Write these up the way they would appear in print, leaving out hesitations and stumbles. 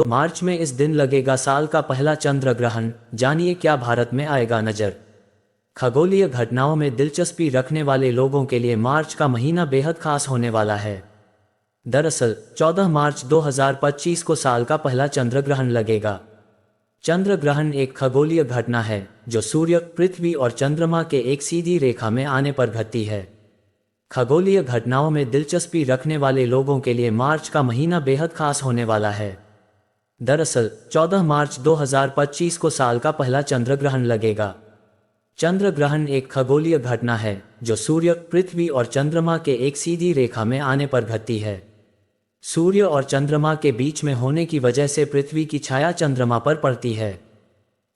तो मार्च में इस दिन लगेगा साल का पहला चंद्र ग्रहण। जानिए क्या भारत में आएगा नजर। खगोलीय घटनाओं में दिलचस्पी रखने वाले लोगों के लिए मार्च का महीना बेहद खास होने वाला है। दरअसल 14 मार्च 2025 को साल का पहला चंद्र ग्रहण लगेगा। चंद्र ग्रहण एक खगोलीय घटना है जो सूर्य, पृथ्वी और चंद्रमा के एक सीधी रेखा में आने पर घटती है। खगोलीय घटनाओं में दिलचस्पी रखने वाले लोगों के लिए मार्च का महीना बेहद खास होने वाला है। दरअसल 14 मार्च 2025 को साल का पहला चंद्र ग्रहण लगेगा। चंद्र ग्रहण एक खगोलीय घटना है जो सूर्य, पृथ्वी और चंद्रमा के एक सीधी रेखा में आने पर घटती है। सूर्य और चंद्रमा के बीच में होने की वजह से पृथ्वी की छाया चंद्रमा पर पड़ती है।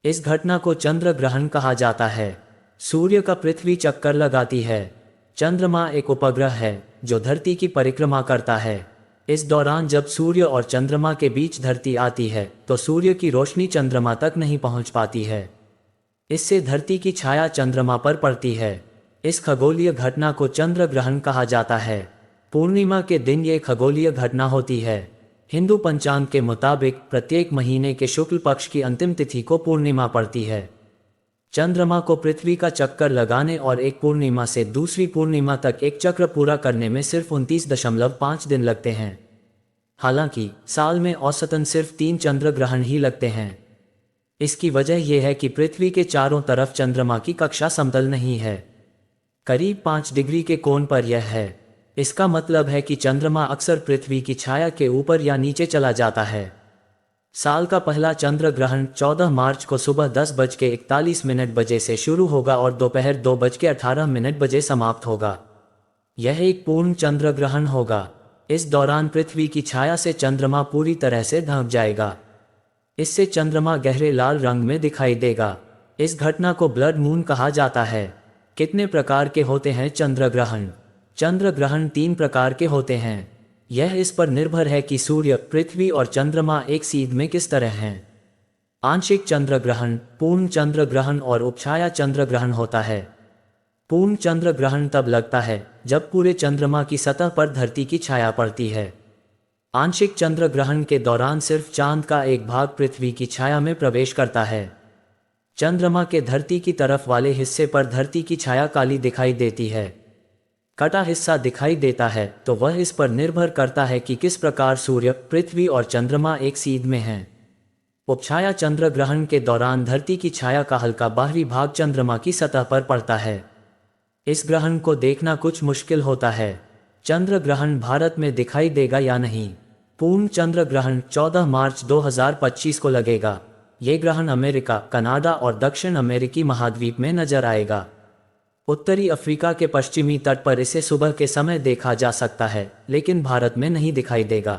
इस घटना को चंद्र ग्रहण कहा जाता है। सूर्य का पृथ्वी चक्कर लगाती है। चंद्रमा एक उपग्रह है जो धरती की परिक्रमा करता है। इस दौरान जब सूर्य और चंद्रमा के बीच धरती आती है तो सूर्य की रोशनी चंद्रमा तक नहीं पहुंच पाती है। इससे धरती की छाया चंद्रमा पर पड़ती है। इस खगोलीय घटना को चंद्र ग्रहण कहा जाता है। पूर्णिमा के दिन ये खगोलीय घटना होती है। हिंदू पंचांग के मुताबिक प्रत्येक महीने के शुक्ल पक्ष की अंतिम तिथि को पूर्णिमा पड़ती है। चंद्रमा को पृथ्वी का चक्कर लगाने और एक पूर्णिमा से दूसरी पूर्णिमा तक एक चक्र पूरा करने में सिर्फ 29.5 दिन लगते हैं। हालांकि साल में औसतन सिर्फ 3 चंद्र ग्रहण ही लगते हैं। इसकी वजह यह है कि पृथ्वी के चारों तरफ चंद्रमा की कक्षा समतल नहीं है। करीब 5 डिग्री के कोण पर यह है। इसका मतलब है कि चंद्रमा अक्सर पृथ्वी की छाया के ऊपर या नीचे चला जाता है। साल का पहला चंद्र ग्रहण 14 मार्च को सुबह 10:41 बजे से शुरू होगा और दोपहर 2:18 बजे समाप्त होगा। यह एक पूर्ण चंद्र ग्रहण होगा। इस दौरान पृथ्वी की छाया से चंद्रमा पूरी तरह से ढक जाएगा। इससे चंद्रमा गहरे लाल रंग में दिखाई देगा। इस घटना को ब्लड मून कहा जाता है। कितने प्रकार के होते हैं चंद्र ग्रहण? चंद्र ग्रहण 3 प्रकार के होते हैं। यह इस पर निर्भर है कि सूर्य, पृथ्वी और चंद्रमा एक सीध में किस तरह हैं। आंशिक चंद्र ग्रहण, पूर्ण चंद्र ग्रहण और उपछाया चंद्र ग्रहण होता है। पूर्ण चंद्र ग्रहण तब लगता है जब पूरे चंद्रमा की सतह पर धरती की छाया पड़ती है। आंशिक चंद्र ग्रहण के दौरान सिर्फ चांद का एक भाग पृथ्वी की छाया में प्रवेश करता है। चंद्रमा के धरती की तरफ वाले हिस्से पर धरती की छाया काली दिखाई देती है। कटा हिस्सा दिखाई देता है तो वह इस पर निर्भर करता है कि किस प्रकार सूर्य, पृथ्वी और चंद्रमा एक सीध में हैं। उपछाया चंद्र ग्रहण के दौरान धरती की छाया का हल्का बाहरी भाग चंद्रमा की सतह पर पड़ता है। इस ग्रहण को देखना कुछ मुश्किल होता है। चंद्र ग्रहण भारत में दिखाई देगा या नहीं? पूर्ण चंद्र ग्रहण 14 मार्च 2025 को लगेगा। ये ग्रहण अमेरिका, कनाडा और दक्षिण अमेरिकी महाद्वीप में नजर आएगा। उत्तरी अफ्रीका के पश्चिमी तट पर इसे सुबह के समय देखा जा सकता है, लेकिन भारत में नहीं दिखाई देगा।